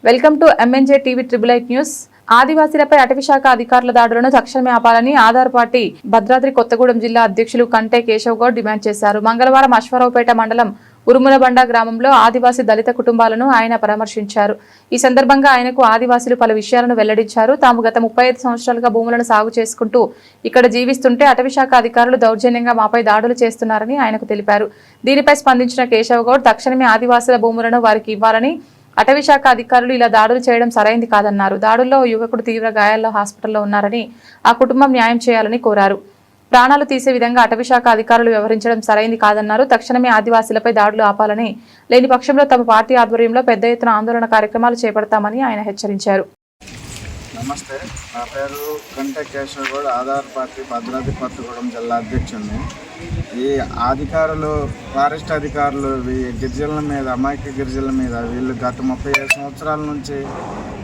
Welcome to MNJ TV triple 8 news. ఆదివాసీలపై అటవీ శాఖ అధికారుల దాడులను తక్షణమే ఆపాలని ఆధార్ పార్టీ భద్రాద్రి కొత్తగూడెం జిల్లా అధ్యక్షులు కంటే కేశవ్ గౌడ్ డిమాండ్ చేశారు. మంగళవారం అశ్వారావుపేట మండలం ఉరుములబండ గ్రామంలో ఆదివాసీ దళిత కుటుంబాలను ఆయన పరామర్శించారు. ఈ సందర్భంగా ఆయనకు ఆదివాసీలు పలు విషయాలను వెల్లడించారు. తాము గత 35 సంవత్సరాలుగా భూములను సాగు చేసుకుంటూ ఇక్కడ జీవిస్తుంటే అటవీ శాఖ అధికారులు దౌర్జన్యంగా మాపై దాడులు చేస్తున్నారని ఆయనకు తెలిపారు. దీనిపై స్పందించిన కేశవ్ గౌడ్ తక్షణమే ఆదివాసీల భూములను వారికి ఇవ్వాలని, అటవీ శాఖ అధికారులు ఇలా దాడులు చేయడం సరైంది కాదన్నారు. దాడుల్లో యువకుడు తీవ్ర గాయాల్లో హాస్పిటల్లో ఉన్నారని, ఆ కుటుంబం న్యాయం చేయాలని కోరారు. ప్రాణాలు తీసే విధంగా అటవీ శాఖ అధికారులు వ్యవహరించడం సరైంది కాదన్నారు. తక్షణమే ఆదివాసీలపై దాడులు ఆపాలని, లేని పక్షంలో తమ పార్టీ ఆధ్వర్యంలో పెద్ద ఎత్తున ఆందోళన కార్యక్రమాలు చేపడతామని ఆయన హెచ్చరించారు. నమస్తే, నా పేరు కంటే కేశవ్ గౌడ్, ఆధార్ పార్టీ భద్రాద్రి కొత్తగూడెం జిల్లా అధ్యక్షుడిని. ఈ అధికారులు, ఫారెస్ట్ అధికారులు గిరిజనుల మీద, అమాయక గిరిజనుల మీద వీళ్ళు గత 35 సంవత్సరాల నుంచి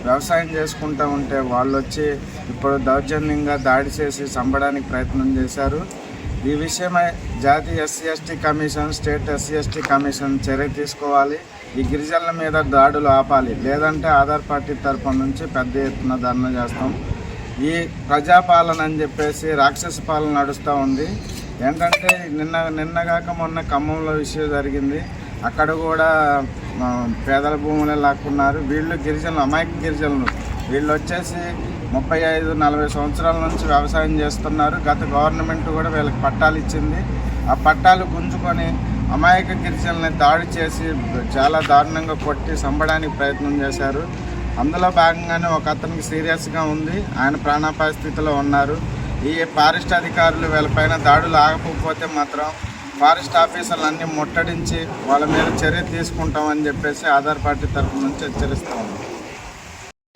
వ్యవసాయం చేసుకుంటూ ఉంటే వాళ్ళు వచ్చి ఇప్పుడు దౌర్జన్యంగా దాడి చేసి చంపడానికి ప్రయత్నం చేశారు. ఈ విషయమై జాతీయ ఎస్సీ/ఎస్టీ కమిషన్, స్టేట్ ఎస్సీ/ఎస్టీ కమిషన్ చర్య తీసుకోవాలి. ఈ గిరిజనుల మీద దాడులు ఆపాలి, లేదంటే ఆధార్ పార్టీ తరఫు నుంచి పెద్ద ఎత్తున ధర్నా చేస్తాం. ఈ ప్రజాపాలన అని చెప్పేసి రాక్షస పాలన నడుస్తూ ఉంది. ఏంటంటే నిన్నగాక మొన్న ఖమ్మంలో విషయం జరిగింది. అక్కడ కూడా పేదల భూములే లాక్కున్నారు. వీళ్ళు గిరిజనులు, అమాయక గిరిజనులు, వీళ్ళు వచ్చేసి 35-40 సంవత్సరాల నుంచి వ్యవసాయం చేస్తున్నారు. గత గవర్నమెంట్ కూడా వీళ్ళకి పట్టాలు ఇచ్చింది. ఆ పట్టాలు గుంజుకొని అమాయక గిరిజనుల్ని దాడి చేసి చాలా దారుణంగా కొట్టి చంపడానికి ప్రయత్నం చేశారు. అందులో భాగంగానే ఒక అతనికి సీరియస్గా ఉంది, ఆయన ప్రాణాపాయ స్థితిలో ఉన్నారు. ఈ ఫారెస్ట్ అధికారులు వీళ్ళపైన దాడులు ఆగకపోతే మాత్రం ఫారెస్ట్ ఆఫీసర్లు అన్నీ ముట్టడించి వాళ్ళ మీద చర్య తీసుకుంటామని చెప్పేసి ఆధార్ పార్టీ తరఫు నుంచి హెచ్చరిస్తాము.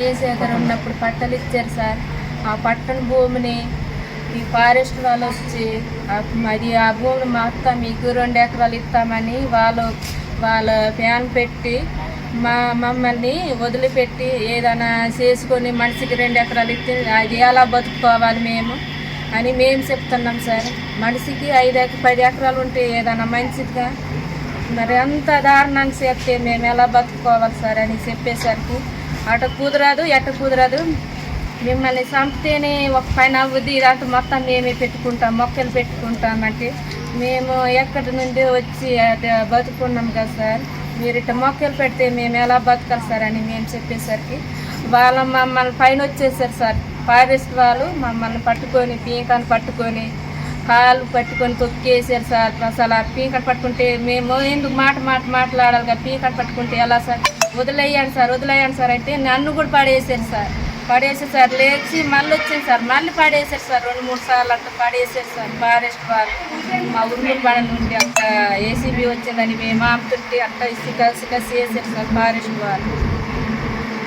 కేసీఆర్ ఉన్నప్పుడు పట్టాలు ఇచ్చారు సార్. ఆ పట్టణ భూమిని ఈ ఫారెస్ట్ వాళ్ళు వచ్చి మరి ఆ భూమిని మొత్తం మీకు 2 ఎకరాలు ఇస్తామని వాళ్ళ ఫ్యాన్ పెట్టి మమ్మల్ని వదిలిపెట్టి ఏదైనా చేసుకొని మనిషికి 2 ఎకరాలు ఇస్తే అది ఎలా బతుకుకోవాలి మేము అని మేము చెప్తున్నాం సార్. మనిషికి 5-10 ఎకరాలు ఉంటే ఏదైనా మంచిదిగా, మరి అంత దారుణాన్ని చెప్తే మేము ఎలా బతుకుకోవాలి సార్ అని చెప్పేసరికి అటు కుదరదు, ఎట్ట కుదరదు, మిమ్మల్ని చంపితేనే ఒక పైన అవ్వద్ది, ఇదంతా మొత్తం మేమే పెట్టుకుంటాం, మొక్కలు పెట్టుకుంటామంటే మేము ఎక్కడి నుండి వచ్చి బతుకున్నాం కదా సార్, మీరు ఇట్లా మొక్కలు పెడితే మేము ఎలా బతకాలి సార్ అని మేము చెప్పేసరికి వాళ్ళు మమ్మల్ని పైన వచ్చేసారు సార్. ఫారెస్ట్ వాళ్ళు మమ్మల్ని పట్టుకొని, పీకాన్ని పట్టుకొని, కాలు పట్టుకొని తొక్కేసారు సార్. అసలు ఆ పీకను పట్టుకుంటే మేము ఎందుకు మాట్లాడాలి కదా, పీకను పట్టుకుంటే ఎలా సార్, వదిలేయండి సార్ అంటే నన్ను కూడా పడేసారు సార్. పడేసారు, లేచి మళ్ళీ వచ్చాను సార్, మళ్ళీ పడేసారు సార్. 2-3 సార్లు అట్లా పడేసారు సార్ ఫారెస్ట్ వాళ్ళు. మా ఉరుములబండ నుండి అట్లా ఏసీబీ వచ్చిందని మేము ఆపుతుంటే అట్లా ఇసుక చేసారు సార్ ఫారెస్ట్ వాళ్ళు.